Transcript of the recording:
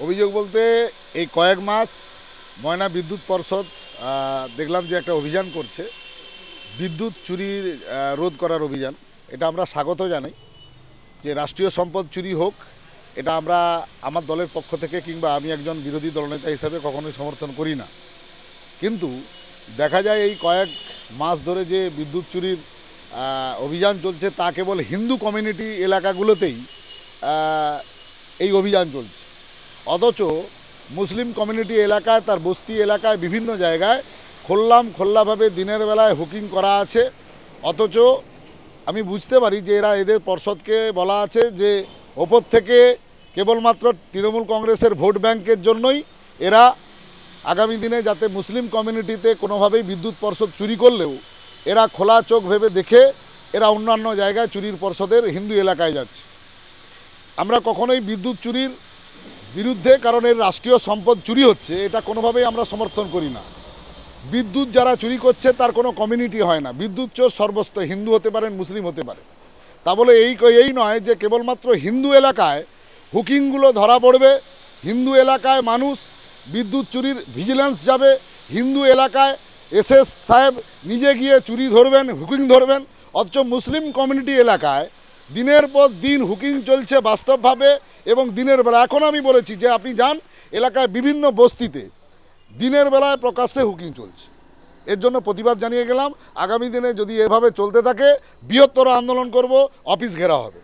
অভিযোগ বলতে এই কয়েক মাস ময়না বিদ্যুৎ পর্ষদ দেখলাম যে একটা অভিযান করছে, বিদ্যুৎ চুরি রোধ করার অভিযান। এটা আমরা স্বাগত জানাই। যে রাষ্ট্রীয় সম্পদ চুরি হোক, এটা আমরা আমার দলের পক্ষ থেকে কিংবা আমি একজন বিরোধী দলনেতা হিসাবে কখনোই সমর্থন করি না। কিন্তু দেখা যায় এই কয়েক মাস ধরে যে বিদ্যুৎ চুরির অভিযান চলছে তা কেবল হিন্দু কমিউনিটি এলাকাগুলোতেই এই অভিযান চলছে, অথচ মুসলিম কমিউনিটি এলাকায়, তার বস্তি এলাকায়, বিভিন্ন জায়গায় খোল্লাভাবে দিনের বেলায় হুকিং করা আছে। অথচ আমি বুঝতে পারি যে এদের পর্ষদকে বলা আছে যে ওপর থেকে কেবলমাত্র তৃণমূল কংগ্রেসের ভোট ব্যাংকের জন্যই এরা আগামী দিনে যাতে মুসলিম কমিউনিটিতে কোনোভাবেই বিদ্যুৎ পর্ষদ চুরি করলেও এরা খোলা চোখ ভেবে দেখে এরা অন্যান্য জায়গায় চুরির পর্ষদের হিন্দু এলাকায় যাচ্ছে। আমরা কখনোই বিদ্যুৎ চুরির বিরুদ্ধে, কারণ এর রাষ্ট্রীয় সম্পদ চুরি হচ্ছে, এটা কোনোভাবেই আমরা সমর্থন করি না। বিদ্যুৎ যারা চুরি করছে তার কোনো কমিউনিটি হয় না। বিদ্যুৎ চোর সর্বস্ত, হিন্দু হতে পারেন, মুসলিম হতে পারে। তা বলে এই নয় যে কেবলমাত্র হিন্দু এলাকায় হুকিংগুলো ধরা পড়বে, হিন্দু এলাকায় মানুষ বিদ্যুৎ চুরির ভিজিলেন্স যাবে, হিন্দু এলাকায় এসএস সাহেব নিজে গিয়ে চুরি ধরবেন, হুকিং ধরবেন। অথচ মুসলিম কমিউনিটি এলাকায় দিনের পর দিন হুকিং চলছে বাস্তবভাবে এবং দিনের বেলা। এখন আমি বলেছি যে আপনি যান এলাকায় বিভিন্ন বস্তিতে দিনের বেলায় প্রকাশ্যে হুকিং চলছে। এর জন্য প্রতিবাদ জানিয়ে গেলাম। আগামী দিনে যদি এভাবে চলতে থাকে বৃহত্তর আন্দোলন করব, অফিস ঘেরা হবে।